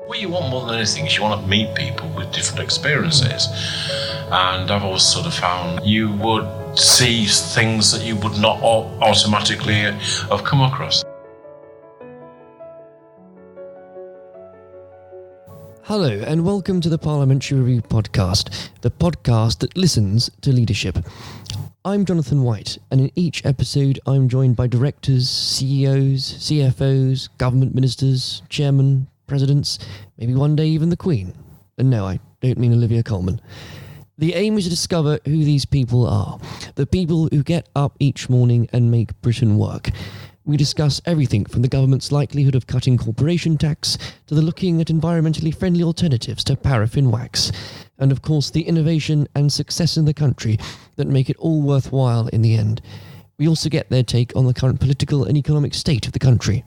What you want more than anything is you want to meet people with different experiences. And I've always sort of found you would see things that you would not automatically have come across. Hello and welcome to the Parliamentary Review podcast, the podcast that listens to leadership. I'm Jonathan White, and in each episode I'm joined by directors, CEOs, CFOs, government ministers, chairmen, presidents, maybe one day even the Queen. And no, I don't mean Olivia Colman. The aim is to discover who these people are, the people who get up each morning and make Britain work. We discuss everything from the government's likelihood of cutting corporation tax to the looking at environmentally friendly alternatives to paraffin wax, and of course the innovation and success in the country that make it all worthwhile in the end. We also get their take on the current political and economic state of the country.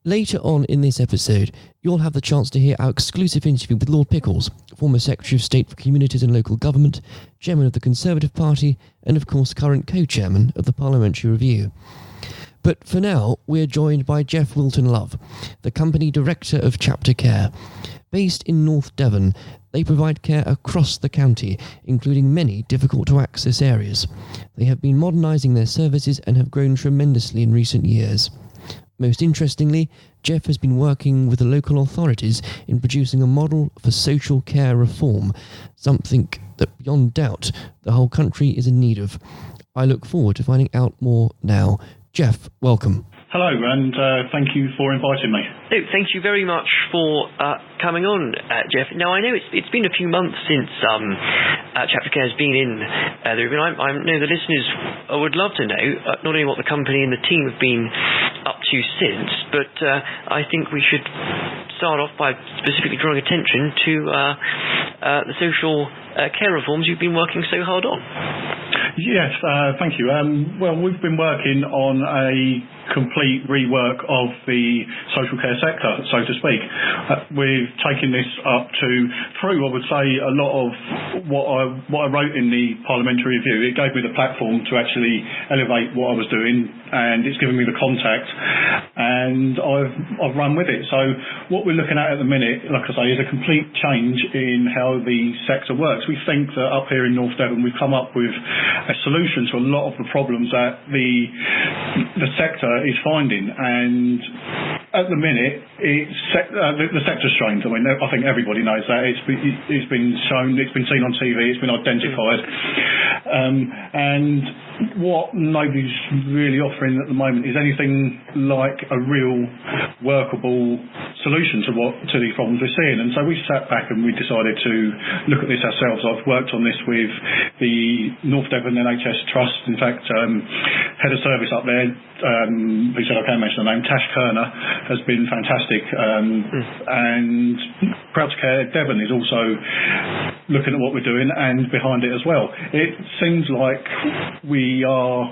Later on in this episode, you'll have the chance to hear our exclusive interview with Lord Pickles, former Secretary of State for Communities and Local Government, Chairman of the Conservative Party, and of course current co-chairman of the Parliamentary Review. But for now, we're joined by Jeff Wilton-Love, the company director of Chapter Care. Based in North Devon, they provide care across the county, including many difficult-to-access areas. They have been modernising their services and have grown tremendously in recent years. Most interestingly, Jeff has been working with the local authorities in producing a model for social care reform, something that beyond doubt the whole country is in need of. I look forward to finding out more now. Jeff, welcome. Hello, and thank you for inviting me. No, thank you very much for coming on, Jeff. Now, I know it's been a few months since Chapter Care has been in the room, and I know the listeners would love to know not only what the company and the team have been up to since, but I think we should start off by specifically drawing attention to the social care reforms you've been working so hard on. Yes, thank you. Well, we've been working on a complete rework of the social care sector, so to speak. We've taken this up through, I would say, a lot of what I wrote in the Parliamentary Review. It gave me the platform to actually elevate what I was doing, and it's given me the contact, and I've run with it. So what we're looking at the minute, like I say, is a complete change in how the sector works. We think that up here in North Devon we've come up with a solution to a lot of the problems that the sector is finding, and at the minute the sector's strained. I mean, I think everybody knows that. It's been shown, it's been seen on TV, it's been identified, and what nobody's really offering at the moment is anything like a real workable solution to these problems we're seeing. And so we sat back and we decided to look at this ourselves. I've worked on this with the North Devon NHS Trust. In fact, head of service up there, who said I can't mention the name, Tash Kerner, has been fantastic. And Proud to Care Devon is also looking at what we're doing and behind it as well. It seems like we are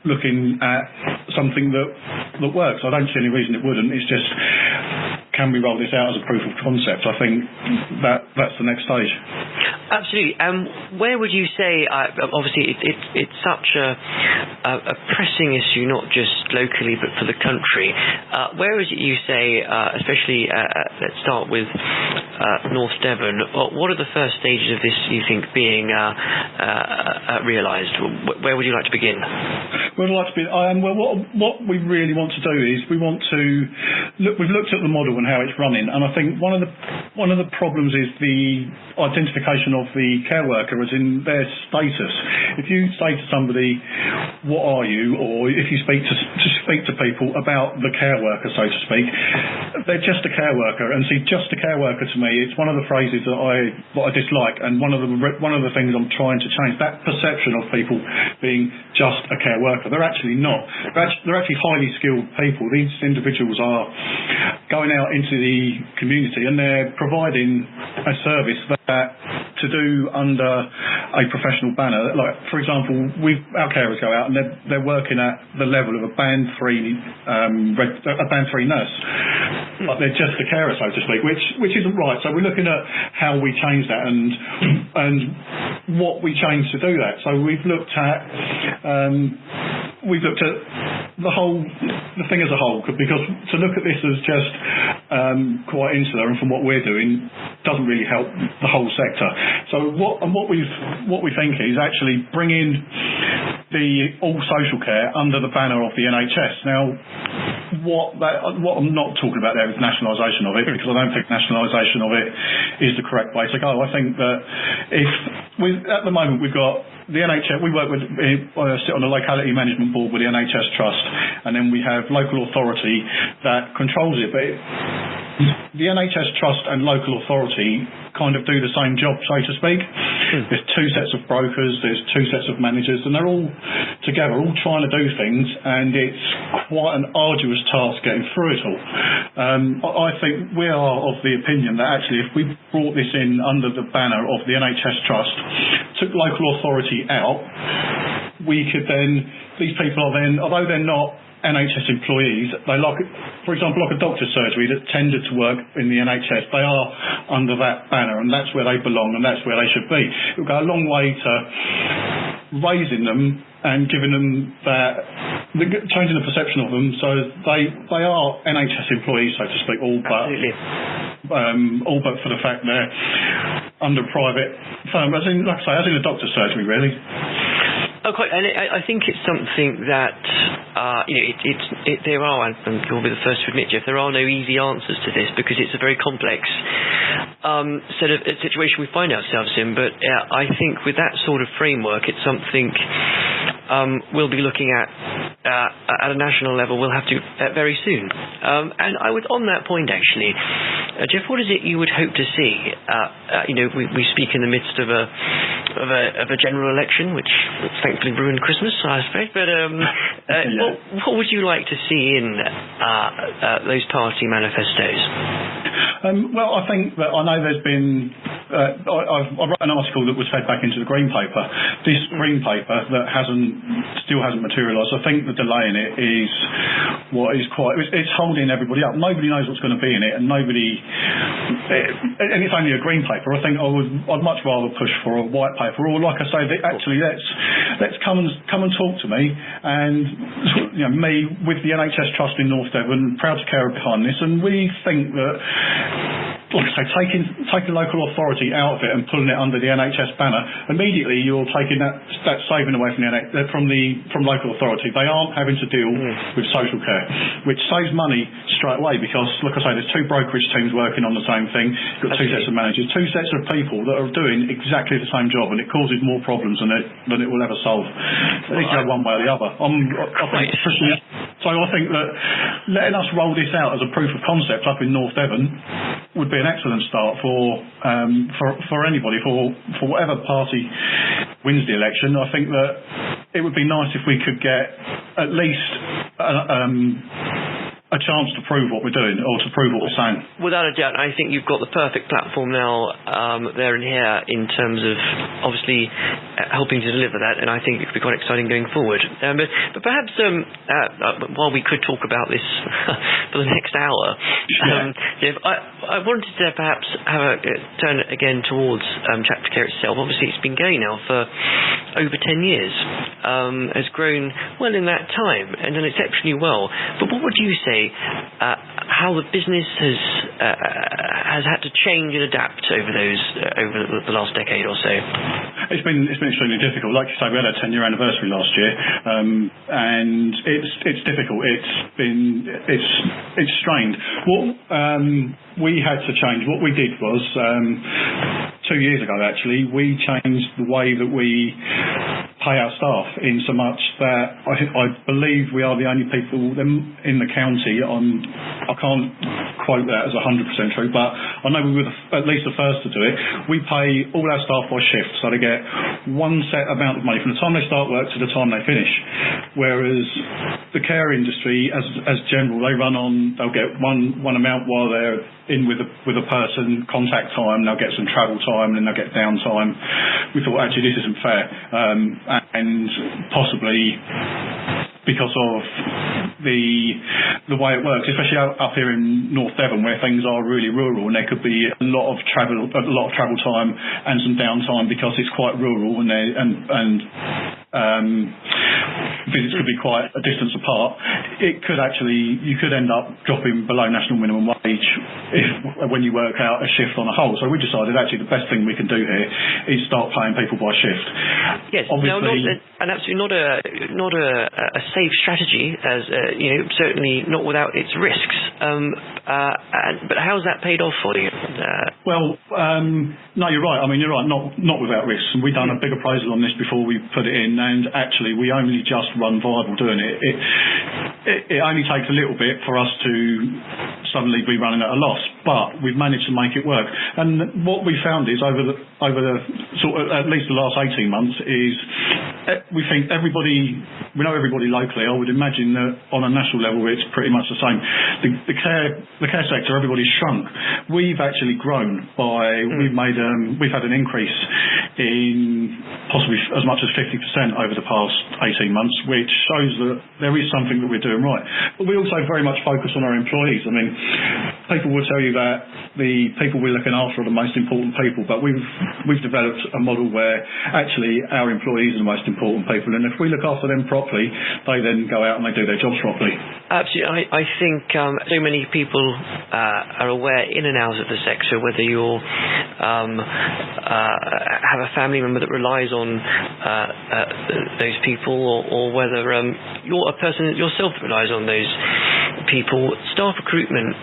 looking at something that works. I don't see any reason it wouldn't. It's just, can we roll this out as a proof of concept? I think that's the next stage. Absolutely. Where would you say, obviously it's such a pressing issue, not just locally but for the country, where is it you say, especially let's start with North Devon, what are the first stages of this you think being realised? Where would you like to begin? We'd like to be, what we really want to do is we want to we've looked at the model and how it's running, and I think one of the problems is the identification of the care worker as in their status. If you say to somebody, what are you, or if you speak to people about the care worker, so to speak, they're just a care worker. And see, just a care worker to me, it's one of the phrases that I dislike, and one of the things I'm trying to change, that perception of people being just a care worker. They're actually not. They're actually highly skilled people. These individuals are going out into the community and they're providing a service that to do under a professional banner. Like, for example, our carers go out and they're working at the level of a band 3 nurse. Like, they're just a carer, so to speak, which isn't right. So we're looking at how we change that and what we change to do that. So we've looked at the thing as a whole, because to look at this as just quite insular and from what we're doing doesn't really help the whole sector. So what we think is actually bringing the all social care under the banner of the NHS. Now, what I'm not talking about there is nationalisation of it, because I don't think nationalisation of it is the correct way to go. I think that at the moment we've got the NHS, we work with, sit on the locality management board with the NHS Trust, and then we have local authority that controls it. But the NHS Trust and local authority kind of do the same job, so to speak. There's two sets of brokers, there's two sets of managers, and they're all together, all trying to do things, and it's quite an arduous task getting through it all. I think we are of the opinion that actually if we brought this in under the banner of the NHS Trust, took local authority out, we could then, these people are then, although they're not NHS employees, they like, for example, like a doctor's surgery that tended to work in the NHS, they are under that banner, and that's where they belong and that's where they should be. It will go a long way to raising them and giving them that, changing the perception of them, so they are NHS employees, so to speak, all but for the fact they're under private firm, as in, like I say, as in a doctor's surgery, really. Oh, quite, and I think it's something that there are, and you'll be the first to admit, Jeff, there are no easy answers to this, because it's a very complex sort of situation we find ourselves in. But I think with that sort of framework, it's something we'll be looking at a national level. We'll have to very soon. And I would, on that point, actually, Jeff, what is it you would hope to see? We speak in the midst of a general election, which thankfully ruined Christmas, I suppose. But what would you like to see in those party manifestos? Well, I think that I know there's been. I wrote an article that was fed back into the Green Paper. This Green Paper that still hasn't materialised. I think the delay in it is what is it's holding everybody up. Nobody knows what's going to be in it, and and it's only a Green Paper. I think I'd much rather push for a White Paper, or like I say, actually let's come and talk to me, and me with the NHS Trust in North Devon, proud to care behind this, and we think that, like I say, taking local authority out of it and pulling it under the NHS banner, immediately you're taking that saving away from local authority. They aren't having to deal with social care, which saves money straight away, because, like I say, there's two brokerage teams working on the same thing. You've got two sets of managers, two sets of people that are doing exactly the same job, and it causes more problems than it will ever solve. It can go one way or the other. So I think that letting us roll this out as a proof of concept up in North Devon would be an excellent start for anybody, for whatever party wins the election. I think that it would be nice if we could get at least a chance to prove what we're doing, or to prove what we're saying. Without a doubt, I think you've got the perfect platform now there and here in terms of obviously helping to deliver that, and I think it could be quite exciting going forward. But perhaps while we could talk about this for the next hour, Jeff, I wanted to perhaps have a turn again towards Chapter Care itself. Obviously, it's been going now for over 10 years, has grown well in that time and done exceptionally well. But what would you say how the business has had to change and adapt over the last decade or so? It's been extremely difficult. Like you say, we had our 10-year anniversary last year, and it's difficult. It's strained. What we had to change. What we did was 2 years ago, actually, we changed the way that we pay our staff, in so much that I believe we are the only people in the county I can't quote that as 100% true, but I know we were at least the first to do it. We pay all our staff by shift, so they get one set amount of money from the time they start work to the time they finish. Whereas the care industry, as general, they'll get one amount while they're in with a person, contact time, they'll get some travel time, and then they'll get downtime. We thought, actually, this isn't fair, and possibly because of the way it works, especially up here in North Devon, where things are really rural, and there could be a lot of travel time and some downtime because it's quite rural, and visits could be quite a distance apart, you could end up dropping below national minimum wage when you work out a shift on a whole. So we decided actually the best thing we can do here is start paying people by shift. Yes, and absolutely not a safe strategy, as certainly not without its risks. But how's that paid off for you? No, you're right. I mean, you're right. Not without risks. We've done a big appraisal on this before we put it in, and actually we only just run viable doing it. It only takes a little bit for us to suddenly be running at a loss, but we've managed to make it work. And what we found is over the sort of at least the last 18 months is we think we know everybody locally. I would imagine that on a national level it's pretty much the same. The care sector, everybody's shrunk. We've actually grown by we've had an increase in possibly as much as 50% over the past 18 months, which shows that there is something that we're doing right. But we also very much focus on our employees. I mean, people will tell you that the people we're looking after are the most important people, but we've developed a model where actually our employees are the most important people, and if we look after them properly, they then go out and they do their jobs properly. Absolutely. I think so many people are aware in and out of the sector, whether you're have a family member that relies on those people, or whether you're a person yourself that relies on those people. Staff recruitment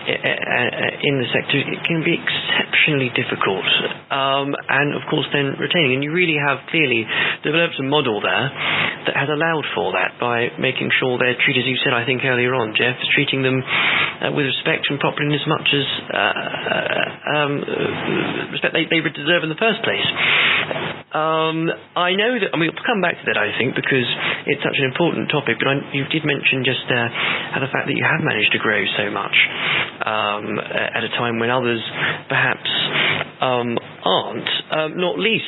in the sector, it can be exceptionally difficult, and of course then retaining. And you really have clearly developed a model there that has allowed for that by making sure they're treated, as you said, I think earlier on, Jeff, treating them with respect and properly, in as much as respect they deserve in the first place. I know that, and we'll come back to that, I think, because it's such an important topic, but you did mention just how the fact that you have managed to grow so much at a time when others perhaps aren't, not least.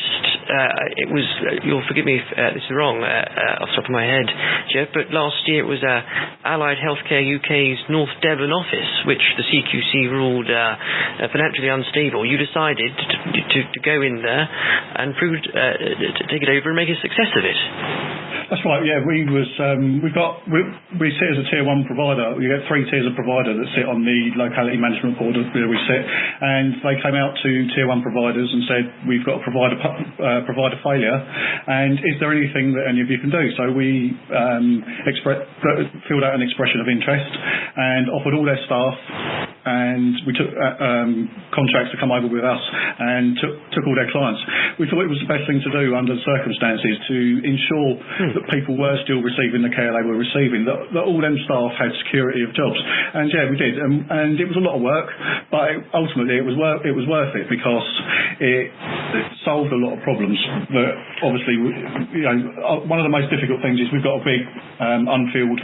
It was, you'll forgive me if this is wrong off the top of my head, Jeff, but last year it was Allied Healthcare UK's North Devon office, which the CQC ruled financially unstable. You decided to go in there and to take it over and make a success of it. That's right. Yeah, we sit as a tier 1 provider. We get 3 tiers of provider that sit on the locality management board where we sit, and they came out to tier 1 providers and said, we've got a provider failure, and is there anything that any of you can do? So we filled out an expression of interest and offered all their staff, and we took contracts to come over with us and took all their clients. We thought it was the best thing to do under the circumstances to ensure that people were still receiving the care they were receiving, that all them staff had security of jobs. And yeah, we did. And it was a lot of work, but ultimately it was worth it, because it solved a lot of problems. But obviously, one of the most difficult things is we've got a big unfilled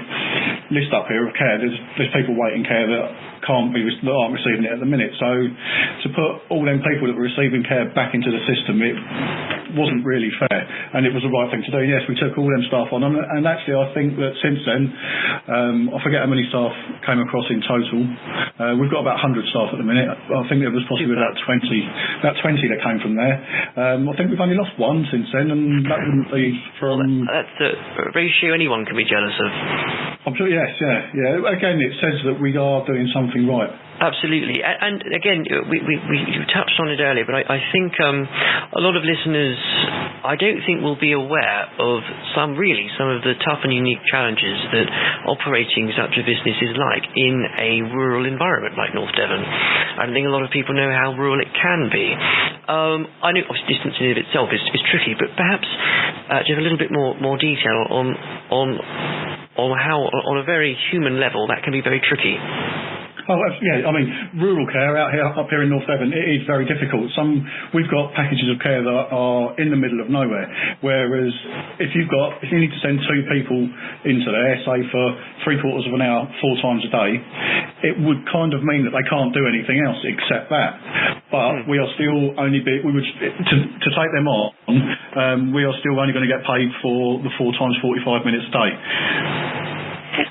list up here of care. There's people waiting care that aren't receiving it at the minute. So to put all them people that were receiving care back into the system, it wasn't really fair, and it was the right thing to do. Yes, we took all them staff on, and actually I think that since then, I forget how many staff came across in total. We've got about 100 staff at the minute. I think there was possibly about 20 that came from there. I think we've only lost one since then, and that wouldn't be from... That's a ratio anyone can be jealous of. I'm sure, yes, yeah. Again, it says that we are doing something right. Absolutely. And again, you touched on it earlier, but I think a lot of listeners, I don't think, will be aware of some of the tough and unique challenges that operating such a business is like in a rural environment like North Devon. I don't think a lot of people know how rural it can be. I know obviously distance in it itself is tricky, but perhaps just a little bit more detail on how, on a very human level, that can be very tricky. Oh, yeah. I mean, rural care up here in North Devon, it is very difficult. We've got packages of care that are in the middle of nowhere. Whereas if you need to send 2 people into there, say for 3/4 of an hour, 4 times a day, it would kind of mean that they can't do anything else except that. But we are still only to take them on. We are still only going to get paid for the 4 times 45 minutes a day.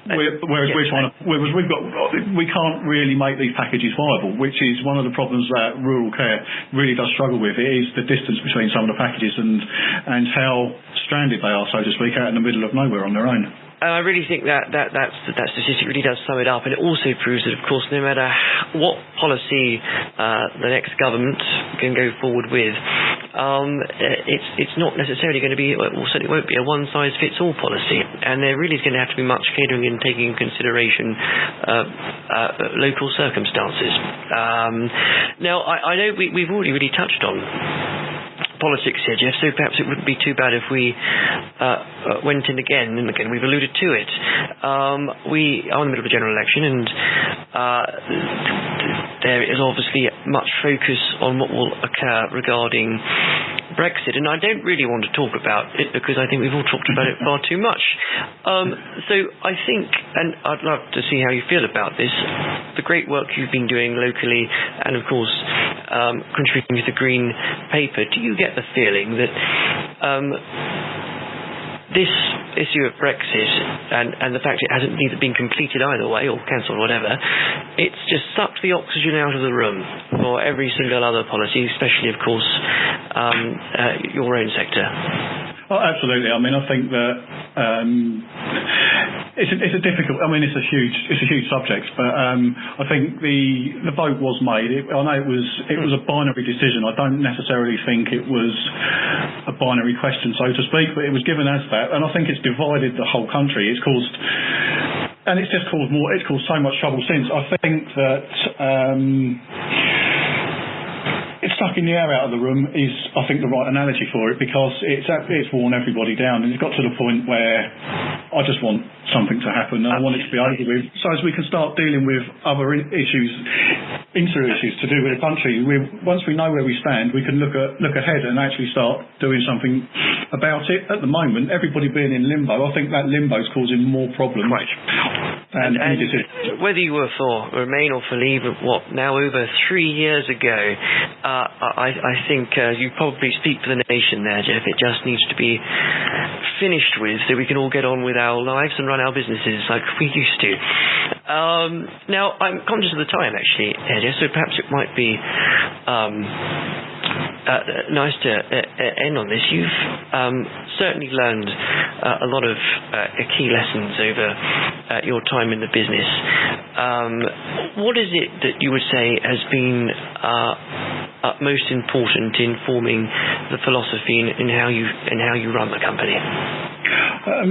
Whereas we can't really make these packages viable, which is one of the problems that rural care really does struggle with. It is the distance between some of the packages and how stranded they are, so to speak, out in the middle of nowhere on their own. I really think that statistic really does sum it up, and it also proves that, of course, no matter what policy the next government can go forward with, it's not necessarily going to be, or certainly won't be, a one-size-fits-all policy, and there really is going to have to be much catering and taking into consideration local circumstances. Now, I know we've already really touched on politics here, Jeff, so perhaps it wouldn't be too bad if we went in again and again. We've alluded to it. We are in the middle of a general election, and there is obviously much focus on what will occur regarding Brexit, and I don't really want to talk about it because I think we've all talked about it far too much. So I think, and I'd love to see how you feel about this, the great work you've been doing locally, and of course contributing to the Green Paper, do you get the feeling that this issue of Brexit and the fact it hasn't either been completed either way or cancelled or whatever, it's just sucked the oxygen out of the room for every single other policy, especially, of course, your own sector? Oh, absolutely. I mean, I think that it's a difficult. I mean, it's a huge subject, but I think the vote was made. I know it was a binary decision. I don't necessarily think it was a binary question, so to speak, but it was given as that, and I think it's divided the whole country. It's caused so much trouble since. I think that it's sucking the air out of the room is, I think, the right analogy for it, because it's worn everybody down, and it's got to the point where I just want something to happen. I want it to be over with, so as we can start dealing with other issues to do with the country. Once we know where we stand, we can look ahead and actually start doing something about it. At the moment, everybody being in limbo, I think that limbo is causing more problems. Right. And whether you were for Remain or for Leave, now over 3 years ago, I think you probably speak for the nation there, Jeff. It just needs to be finished with so we can all get on with our lives and run our businesses like we used to. Now, I'm conscious of the time, actually, Jeff, so perhaps it might be nice to end on this. You've certainly learned a lot of key lessons over your time in the business. What is it that you would say has been most important in forming the philosophy in how you run the company? I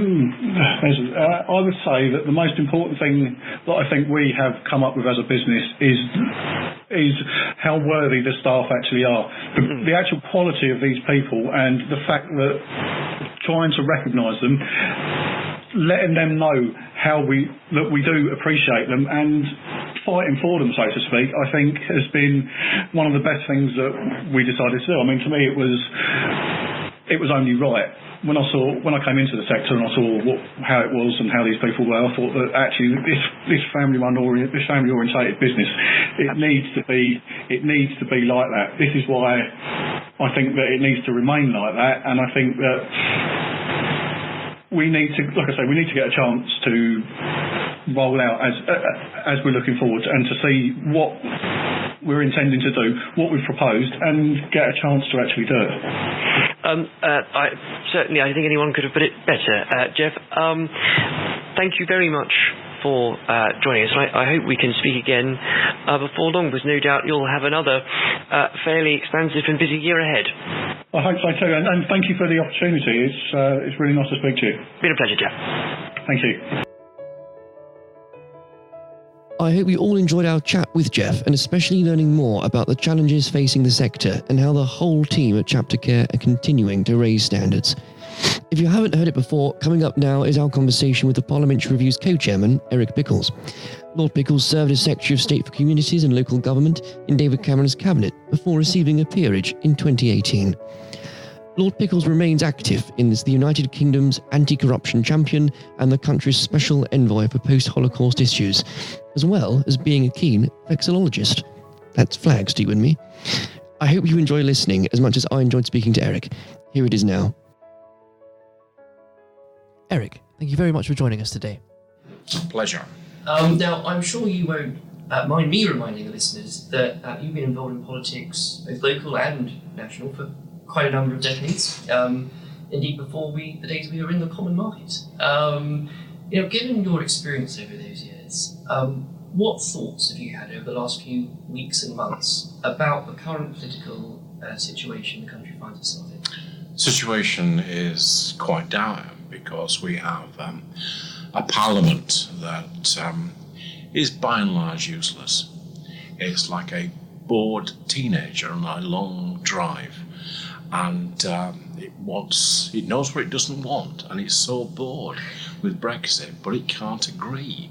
would say that the most important thing that I think we have come up with as a business is how worthy the staff actually are. The actual quality of these people, and the fact that trying to recognise them, letting them know that we do appreciate them, and fighting for them, so to speak, I think has been one of the best things that we decided to do. I mean, to me, it was only right. When I came into the sector and I saw how it was and how these people were, I thought that actually this family-orientated business, it needs to be like that. This is why I think that it needs to remain like that, and I think that we need to, like I say, we need to get a chance to roll out as we're looking forward, and to see what we're intending to do, what we've proposed, and get a chance to actually do it. I think anyone could have put it better. Jeff, thank you very much for joining us. I hope we can speak again before long, because no doubt you'll have another fairly expansive and busy year ahead. I hope so too, and thank you for the opportunity. It's really nice to speak to you. Been a pleasure, Jeff. Thank you. I hope you all enjoyed our chat with Jeff, and especially learning more about the challenges facing the sector and how the whole team at Chapter Care are continuing to raise standards. If you haven't heard it before, coming up now is our conversation with the Parliamentary Review's co-chairman, Eric Pickles. Lord Pickles served as Secretary of State for Communities and Local Government in David Cameron's cabinet before receiving a peerage in 2018. Lord Pickles remains active as the United Kingdom's anti-corruption champion and the country's special envoy for post-Holocaust issues, as well as being a keen vexillologist. That's flags to you and me. I hope you enjoy listening as much as I enjoyed speaking to Eric. Here it is now. Eric, thank you very much for joining us today. Pleasure. Now, I'm sure you won't mind me reminding the listeners that you've been involved in politics, both local and national, for quite a number of decades. Indeed, before the days we were in the common market. Given your experience over those years, what thoughts have you had over the last few weeks and months about the current political situation the country finds itself in? Situation is quite dire because we have a parliament that is by and large useless. It's like a bored teenager on a long drive, and it knows what it doesn't want, and it's so bored with Brexit, but it can't agree.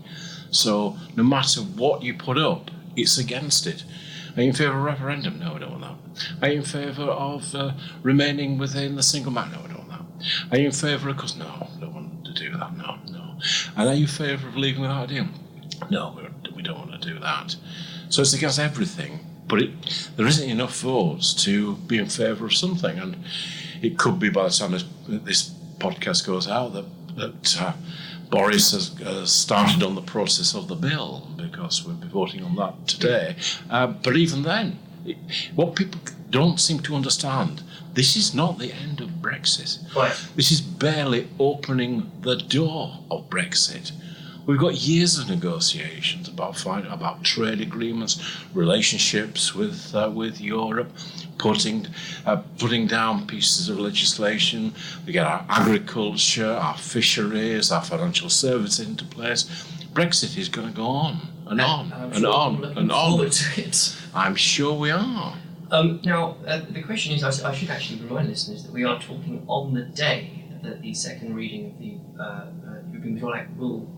So no matter what you put up, it's against it. Are you in favour of a referendum? No, I don't want that. Are you in favour of remaining within the single market? No, I don't want that. Are you in favour of No, I don't want to do that. No. And are you in favour of leaving without a deal? No, we don't want to do that. So it's against everything, but there isn't enough votes to be in favour of something. And it could be by the time this podcast goes out that Boris has started on the process of the bill, because we'll be voting on that today. But even then, what people don't seem to understand, this is not the end of Brexit. Right. This is barely opening the door of Brexit. We've got years of negotiations about trade agreements, relationships with Europe, putting down pieces of legislation. We get our agriculture, our fisheries, our financial services into place. Brexit is going to go on and on and on and on. I'm sure we are. Now, the question is, I should actually remind listeners that we are talking on the day that the second reading of the European Withdrawal Act will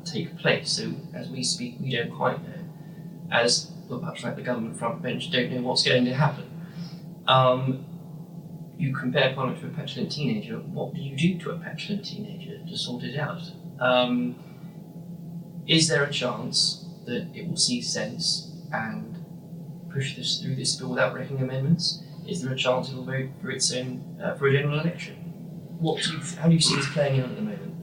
take place. So, as we speak, we don't quite know. As, well, perhaps like the government front bench, don't know what's going to happen. You compare Parliament to a petulant teenager. What do you do to a petulant teenager to sort it out? Is there a chance that it will see sense and push this through this bill without making amendments? Is there a chance it will vote for its own for a general election? How do you see this playing out at the moment?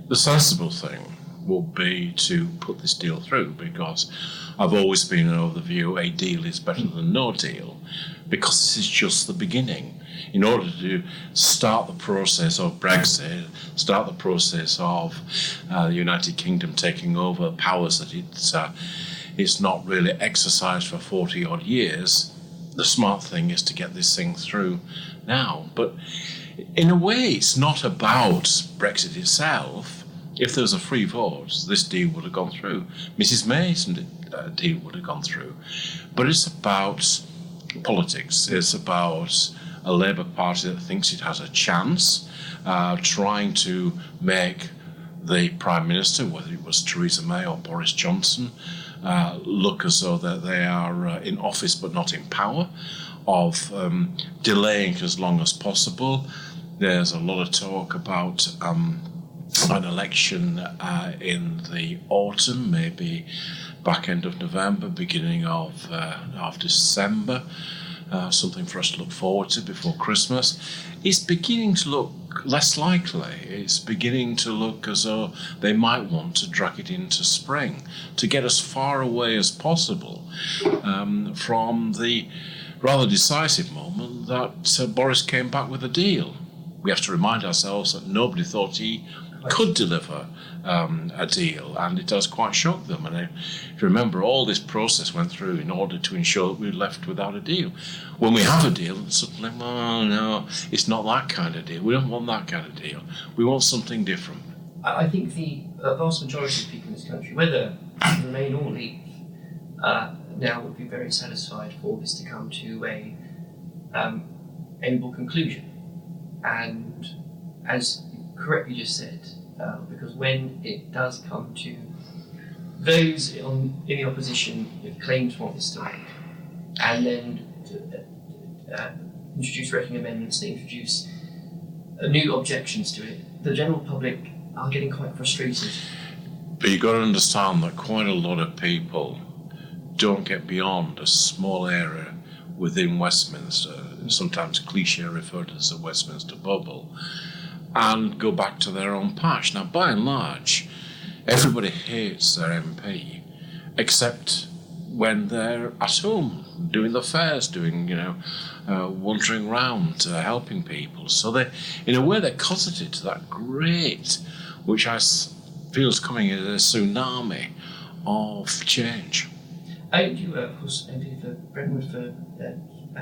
The sensible thing will be to put this deal through, because I've always been of the view a deal is better than no deal, because this is just the beginning. In order to start the process of Brexit, start the process of the United Kingdom taking over powers that it's not really exercised for 40 odd years, the smart thing is to get this thing through now. But in a way, it's not about Brexit itself. If there was a free vote, this deal would have gone through. Mrs May's deal would have gone through. But it's about politics. It's about a Labour Party that thinks it has a chance, trying to make the Prime Minister, whether it was Theresa May or Boris Johnson, look as though that they are in office but not in power, of delaying as long as possible. There's a lot of talk about an election in the autumn, maybe back end of November, beginning of December, something for us to look forward to before Christmas. It's beginning to look less likely. It's beginning to look as though they might want to drag it into spring to get as far away as possible from the rather decisive moment that Boris came back with a deal. We have to remind ourselves that nobody thought he could deliver a deal, and it does quite shock them. And if you remember, all this process went through in order to ensure that we were left without a deal. When we have a deal, suddenly, oh no, it's not that kind of deal. We don't want that kind of deal. We want something different. I think the vast majority of people in this country, whether Remain or Leave, now would be very satisfied for this to come to a amiable conclusion. And as you correctly just said, because when it does come to those in the opposition who claim to want this to end, and then introduce wrecking amendments, they introduce new objections to it, the general public are getting quite frustrated. But you've got to understand that quite a lot of people don't get beyond a small area within Westminster, sometimes cliche referred to as the Westminster bubble, and go back to their own patch. Now, by and large, everybody hates their MP, except when they're at home, doing the fairs, wandering around, helping people. So they, in a way, they're cosseted to that great, which I feels coming as a tsunami of change. You were, of course, MP for Brentwood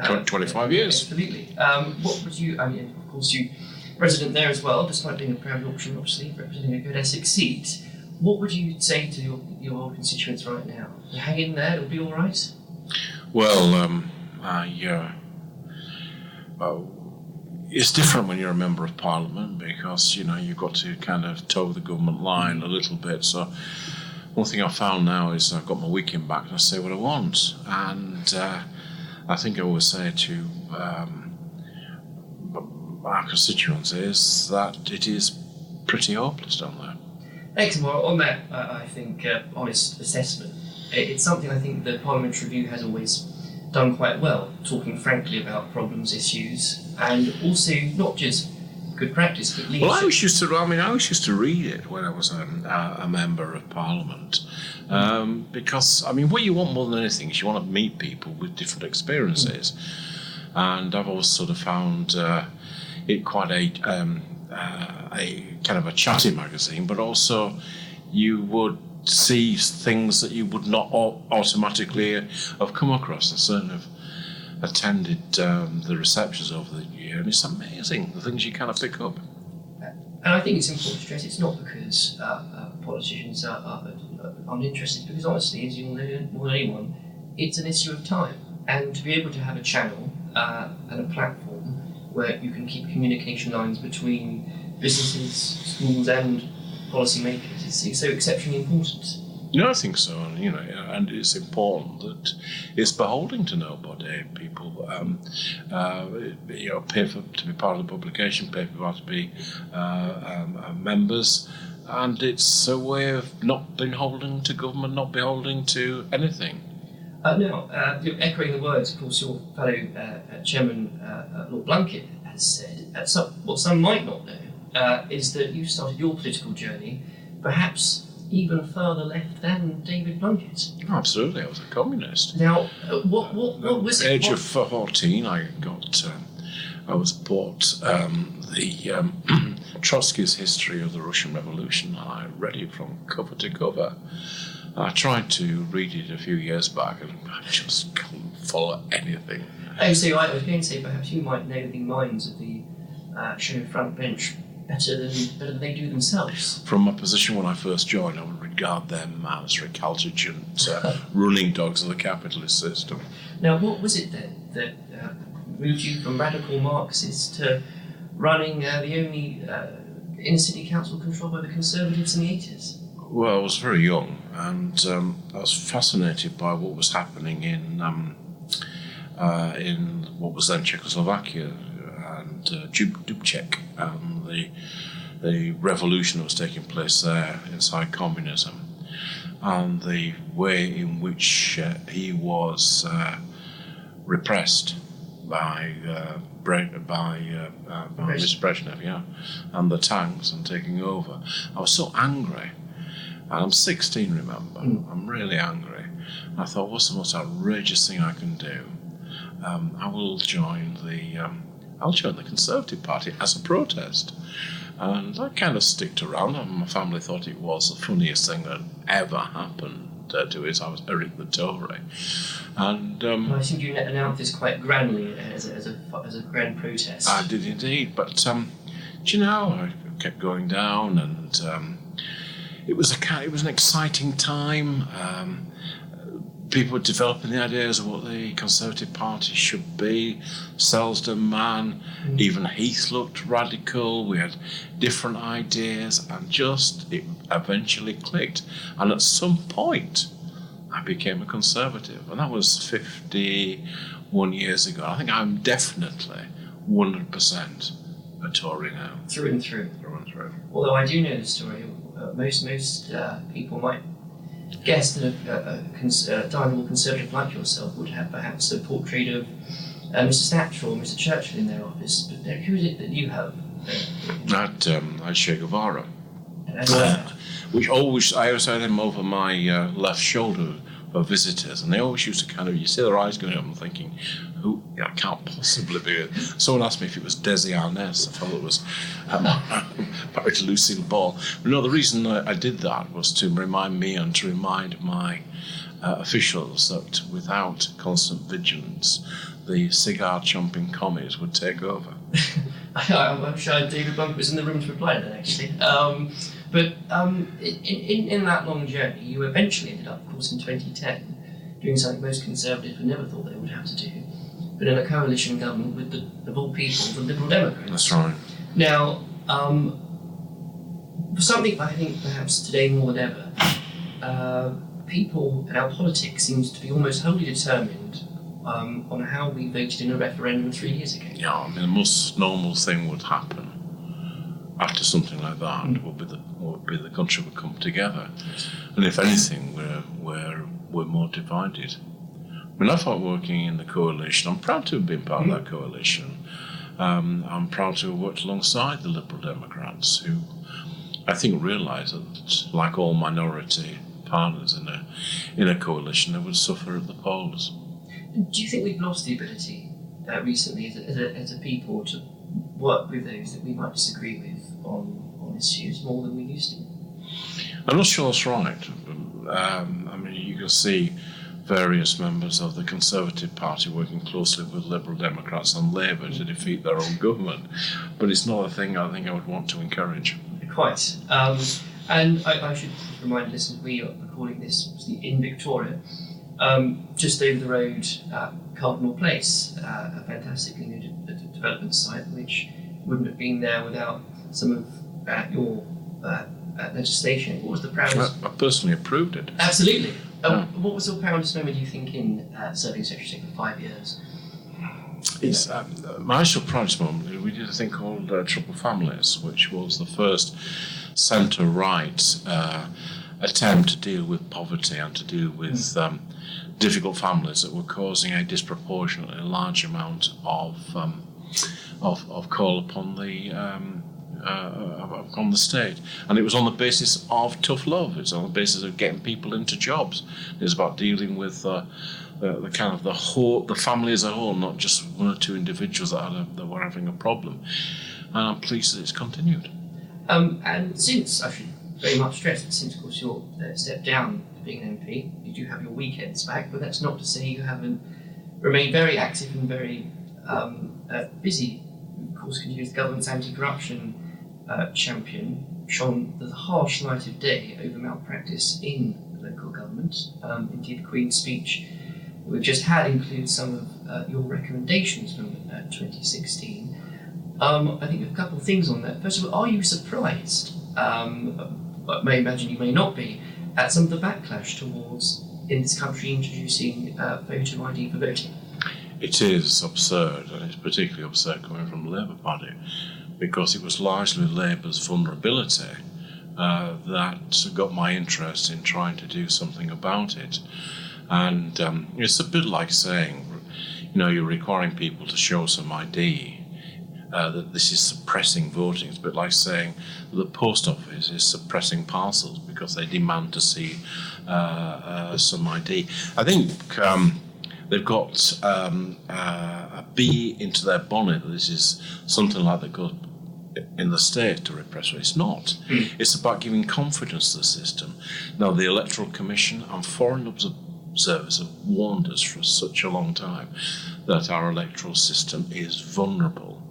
for 25 years. Absolutely. What would you? I mean, of course, you resident there as well, despite being a proud Yorkshireman, obviously representing a good Essex seat. What would you say to your constituents right now? You hang in there; it'll be all right. Well, it's different when you're a member of Parliament because you've got to kind of toe the government line a little bit. So one thing I found now is I've got my weekend back and I say what I want, and I think I always say to our constituents is that it is pretty hopeless down there. Excellent. Well, on that, I think honest assessment. It's something I think the Parliamentary Review has always done quite well, talking frankly about problems, issues, and also not just good practice, but leadership. Well, I always used to read it when I was a member of Parliament, because what you want more than anything is you want to meet people with different experiences, and I've always sort of found it quite a kind of a chatty magazine, but also you would see things that you would not automatically have come across. I certainly have attended the receptions over the year, and it's amazing the things you kind of pick up. And I think it's important to stress it's not because politicians are uninterested, because honestly, as you all know more than anyone, it's an issue of time. And to be able to have a channel and a platform where you can keep communication lines between businesses, schools and policymakers is so exceptionally important. I think so, and it's important that it's beholden to nobody. People, pay to be part of the publication, pay for to be members, and it's a way of not beholden to government, not beholden to anything. Echoing the words, of course, your fellow Chairman Lord Blunkett has said, what some might not know is that you started your political journey perhaps even further left than David Blunkett. Oh, absolutely, I was a communist. Now, what was it? At the age of 14, I was bought the Trotsky's History of the Russian Revolution, and I read it from cover to cover. I tried to read it a few years back, and I just couldn't follow anything. Oh, so I was going to say perhaps you might know the minds of the show front bench better than they do themselves. From my position when I first joined, I would regard them as recalcitrant running dogs of the capitalist system. Now, what was it then that moved you from radical Marxists to running the only inner city council controlled by the Conservatives in the 80s? Well, I was very young, and I was fascinated by what was happening in what was then Czechoslovakia and Dubček, and the revolution that was taking place there inside communism, and the way in which he was repressed by Mr. Brezhnev, and the tanks and taking over. I was so angry. And I'm 16, remember. I'm really angry. I thought, what's the most outrageous thing I can do? I'll join the Conservative Party as a protest. And I kind of sticked around, and my family thought it was the funniest thing that ever happened to it. I was Eric the Tory. And I think you announced this quite grandly as a grand protest. I did indeed, but I kept going down, and it was an exciting time. People were developing the ideas of what the Conservative Party should be. Selsdon man, even Heath looked radical. We had different ideas, and it eventually clicked. And at some point, I became a Conservative, and that was 51 years ago. I think I'm definitely 100% a Tory now. Through and through. Through and through. Although I do know the story. Most people might guess that a dialogue Conservative like yourself would have perhaps a portrait of Mr. Thatcher or Mr. Churchill in their office, but who is it that you have? That's Che Guevara. Which I always had him over my left shoulder visitors, and they always used to kind of, you see their eyes going up and thinking, who, I can't possibly be it. Someone asked me if it was Desi Arnaz. I thought it was married to Lucille Ball. But no, the reason I did that was to remind me and to remind my officials that without constant vigilance, the cigar-chomping commies would take over. I'm sure David Bunk was in the room to reply to that, actually. But in that long journey, you eventually ended up, of course, in 2010, doing something most Conservatives would never thought they would have to do, but in a coalition government with, of all people, the Liberal Democrats. That's right. Now, for something I think perhaps today more than ever, people and our politics seems to be almost wholly determined on how we voted in a referendum 3 years ago. Yeah, I mean, the most normal thing would happen after something like that would be the country would come together, and if anything, we're more divided. I mean, I thought working in the coalition, I'm proud to have been part of that coalition. I'm proud to have worked alongside the Liberal Democrats, who I think realised that, like all minority partners in a coalition, they would suffer at the polls. Do you think we've lost the ability recently as a people to work with those that we might disagree with on issues more than we used to? I'm not sure that's right. I mean, you can see various members of the Conservative Party working closely with Liberal Democrats and Labour to defeat their own government, but it's not a thing I think I would want to encourage. Quite. And I should remind listeners, we are recording this in Victoria, just over the road at Cardinal Place, a fantastically new development site which wouldn't have been there without some of your legislation. What was the proudest? I personally approved it. Absolutely. What was the proudest moment, do you think, in serving Secretary of State for 5 years? It's my actual proudest moment. We did a thing called Troubled Families, which was the first centre-right attempt to deal with poverty and to deal with difficult families that were causing a disproportionately large amount of call upon the state, and it was on the basis of tough love. It's on the basis of getting people into jobs. It was about dealing with the kind of the family as a whole, not just one or two individuals that were having a problem. And I'm pleased that it's continued. And since, I should very much stress that since, of course, you're stepped down to being an MP, you do have your weekends back, but that's not to say you haven't remained very active and very busy. Of course, continues the government's anti-corruption champion, shone the harsh light of day over malpractice in local government. Indeed, the Queen's speech we've just had includes some of your recommendations from 2016. I think a couple of things on that. First of all, are you surprised, I may imagine you may not be, at some of the backlash towards, in this country, introducing voter ID for voting? It is absurd, and it's particularly absurd coming from the Labour Party, because it was largely Labour's vulnerability that got my interest in trying to do something about it. And it's a bit like saying, you're requiring people to show some ID, that this is suppressing voting. It's a bit like saying that the post office is suppressing parcels because they demand to see some ID. I think they've got a bee into their bonnet that this is something like that goes in the state to repress. It's not. It's about giving confidence to the system. Now, the Electoral Commission and foreign observers have warned us for such a long time that our electoral system is vulnerable.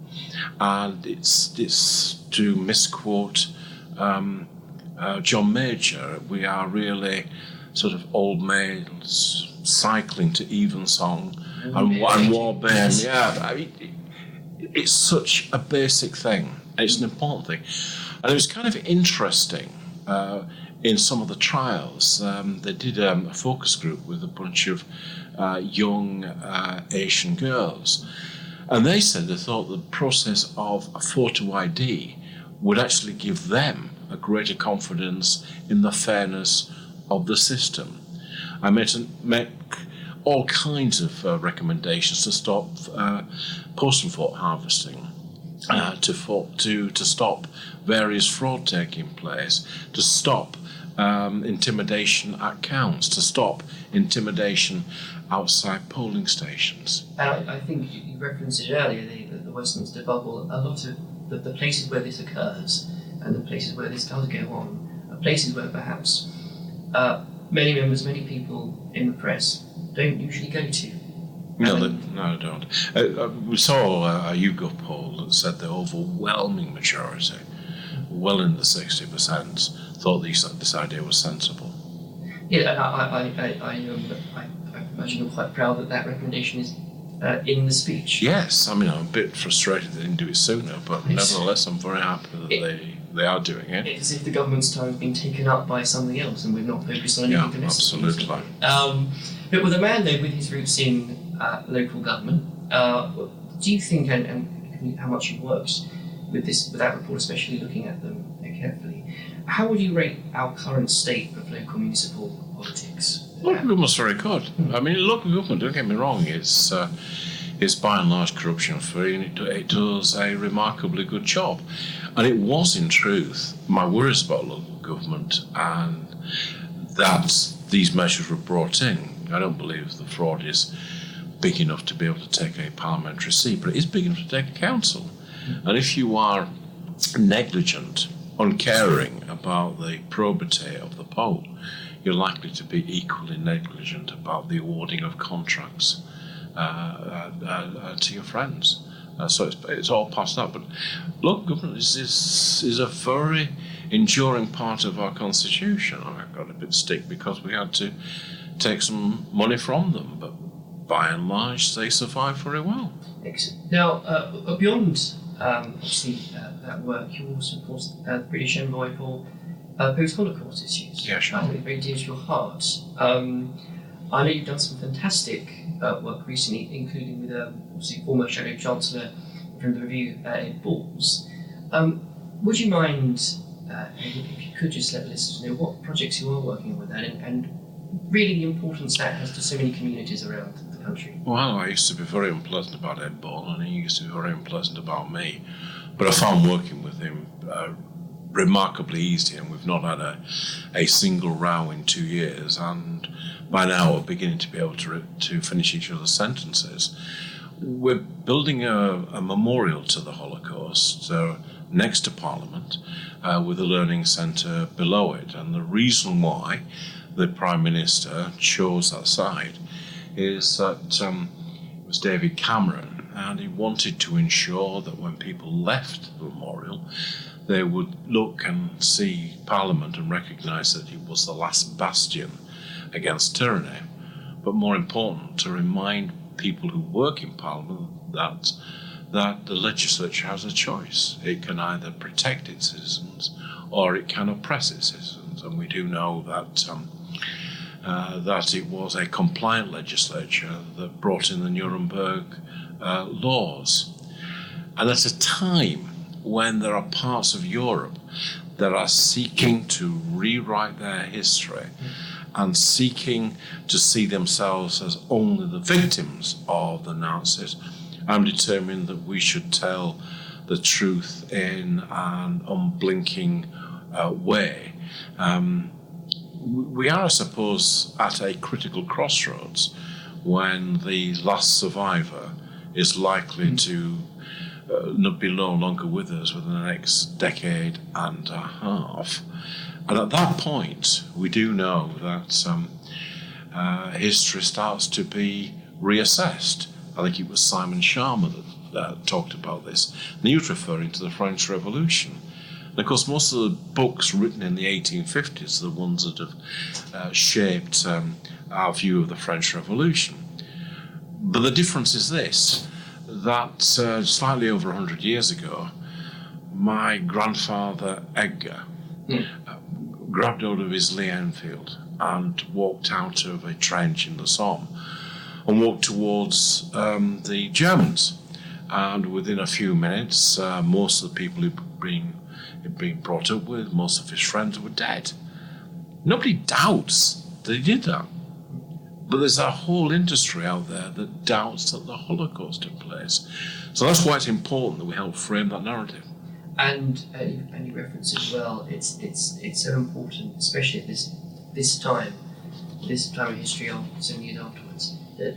And it's to misquote John Major, we are really sort of old maids cycling to evensong and warband. Yeah, I mean, it's such a basic thing. It's an important thing. And it was kind of interesting in some of the trials. They did a focus group with a bunch of young Asian girls. And they said they thought the process of a photo ID would actually give them a greater confidence in the fairness of the system. I make all kinds of recommendations to stop post and vote harvesting, to stop various fraud taking place, to stop intimidation at counts, to stop intimidation outside polling stations. And I think you referenced it earlier, the Westminster bubble. A lot of the places where this occurs and the places where this does go on are places where perhaps many members, many people in the press don't usually go to. No, I don't. We saw a YouGov poll that said the overwhelming majority, well in the 60%, thought this idea was sensible. Yeah, and I imagine you're quite proud that recommendation is in the speech. Yes, I mean, I'm a bit frustrated they didn't do it sooner, but nevertheless, I'm very happy that they are doing it. It's as if the government's time has been taken up by something else and we've not focused on anything domestic. Absolutely. But with a man, though, with his roots in local government, do you think, and how much you've worked with that report, especially looking at them carefully, how would you rate our current state of local municipal politics? Local government's very good. I mean, local government, don't get me wrong, it's by and large corruption-free, and it does a remarkably good job. And it was, in truth, my worries about local government and that these measures were brought in. I don't believe the fraud is big enough to be able to take a parliamentary seat, but it is big enough to take a council. And if you are negligent, uncaring about the probity of the poll, you're likely to be equally negligent about the awarding of contracts to your friends. So it's all past that. But local government is a very enduring part of our constitution. I got a bit of stick because we had to take some money from them, but by and large they survive very well. Excellent. Now, beyond obviously that work, you're also, of course, the British envoy for post-Holocaust issues. Yeah, sure. I know it very dear to your heart. I know you've done some fantastic work recently, including with obviously former Shadow Chancellor from the Review, Ed Balls. Would you mind, if you could just let the listeners know what projects you are working on with that and really the importance that has to so many communities around the country? Well, I used to be very unpleasant about Ed Ball, and he used to be very unpleasant about me. But I found working with him remarkably easy, and we've not had a single row in 2 years, and by now we're beginning to be able to finish each other's sentences. We're building a memorial to the Holocaust next to Parliament with a learning centre below it, and the reason why the Prime Minister chose that site is that it was David Cameron, and he wanted to ensure that when people left the memorial, they would look and see Parliament and recognise that it was the last bastion against tyranny. But more important, to remind people who work in Parliament that the legislature has a choice. It can either protect its citizens or it can oppress its citizens. And we do know that it was a compliant legislature that brought in the Nuremberg laws. And at a time when there are parts of Europe that are seeking to rewrite their history and seeking to see themselves as only the victims of the Nazis, I'm determined that we should tell the truth in an unblinking way. We are, I suppose, at a critical crossroads when the last survivor is likely to be no longer with us within the next decade and a half. And at that point, we do know that history starts to be reassessed. I think it was Simon Sharma that talked about this. And he was referring to the French Revolution. And of course, most of the books written in the 1850s are the ones that have shaped our view of the French Revolution. But the difference is this, that slightly over 100 years ago, my grandfather Edgar grabbed hold of his Lee Enfield and walked out of a trench in the Somme and walked towards the Germans. And within a few minutes, most of the people he'd been brought up with, most of his friends were dead. Nobody doubts that he did that. But there's a whole industry out there that doubts that the Holocaust took place. So that's why it's important that we help frame that narrative. And you referenced as well. It's so important, especially at this time of history, of so many years afterwards, that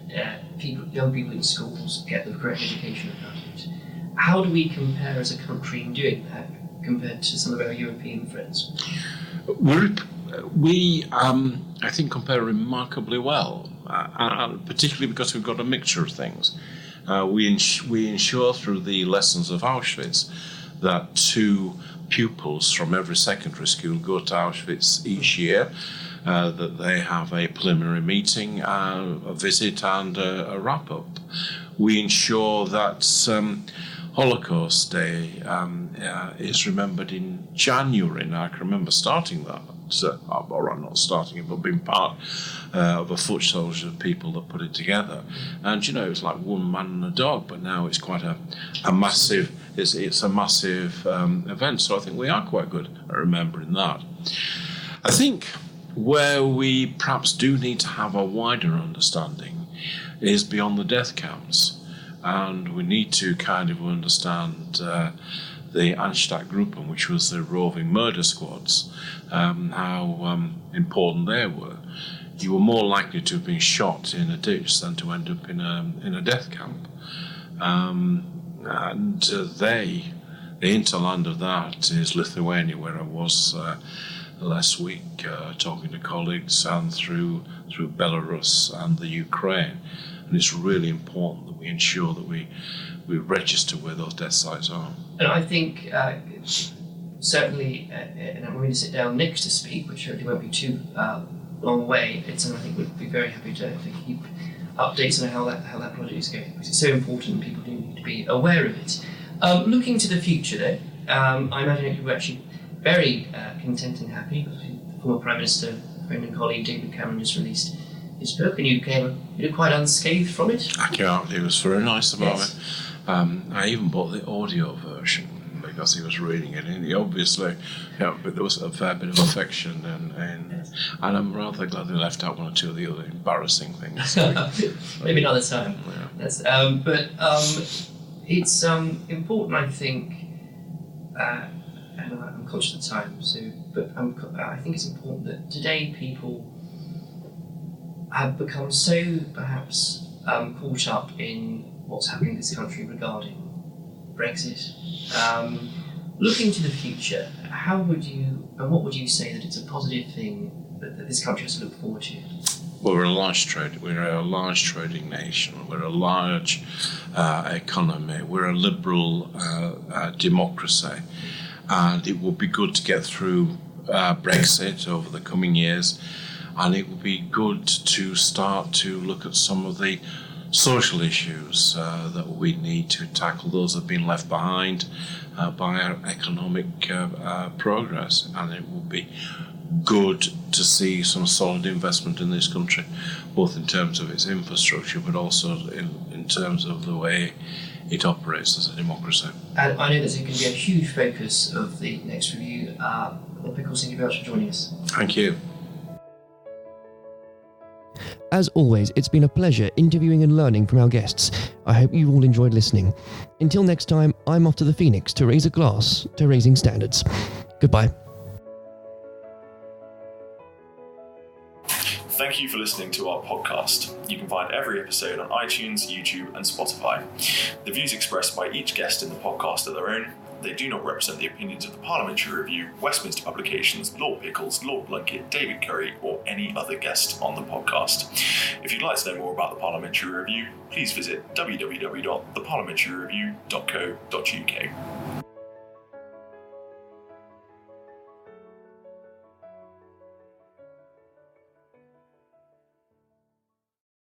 young people in schools get the correct education about it. How do we compare as a country in doing that compared to some of our European friends? We I think, compare remarkably well, particularly because we've got a mixture of things. We ensure through the lessons of Auschwitz that 2 pupils from every secondary school go to Auschwitz each year, that they have a preliminary meeting, a visit and a wrap-up. We ensure that Holocaust Day is remembered in January. Now, I can remember starting that, or not starting it, but being part of a foot soldier of people that put it together. And, it was like one man and a dog, but now it's quite a massive, it's a massive event. So I think we are quite good at remembering that. I think where we perhaps do need to have a wider understanding is beyond the death counts. And we need to kind of understand the Einsatzgruppen, which was the roving murder squads, how important they were. You were more likely to have been shot in a ditch than to end up in a death camp. The hinterland of that is Lithuania, where I was last week talking to colleagues, and through Belarus and the Ukraine. And it's really important that we ensure that we register where those death sites are. And I think certainly, and I'm going to sit down next to speak, which hopefully won't be too long away. It's something I think we'd be very happy to keep updates on how that project is going, because it's so important and people do need to be aware of it. Looking to the future, though, I imagine you were actually very content and happy. The former Prime Minister, friend and colleague David Cameron just released his book, and you were quite unscathed from it. I can't. He was very nice about it. I even bought the audio version because he was reading it, and he obviously, but there was a fair bit of affection, and I'm rather glad they left out one or two of the other embarrassing things. Maybe another time. Yeah. But it's important, I think, and I'm conscious of the time. But I think it's important that today people have become so perhaps caught up in what's happening in this country regarding Brexit. Looking to the future, what would you say that it's a positive thing that this country has to look forward to? Well, we're a large trading nation. We're a large economy. We're a liberal democracy, and it would be good to get through Brexit over the coming years. And it would be good to start to look at some of the social issues that we need to tackle, those that have been left behind by our economic progress. And it would be good to see some solid investment in this country, both in terms of its infrastructure, but also in terms of the way it operates as a democracy. And I know that's going to be a huge focus of the next review. Pickles, thank you very much for joining us. Thank you. As always, it's been a pleasure interviewing and learning from our guests. I hope you all enjoyed listening. Until next time, I'm off to the Phoenix to raise a glass to raising standards. Goodbye. Thank you for listening to our podcast. You can find every episode on iTunes, YouTube, and Spotify. The views expressed by each guest in the podcast are their own. They do not represent the opinions of the Parliamentary Review, Westminster Publications, Lord Pickles, Lord Blunkett, David Curry, or any other guest on the podcast. If you'd like to know more about the Parliamentary Review, please visit www.theparliamentaryreview.co.uk.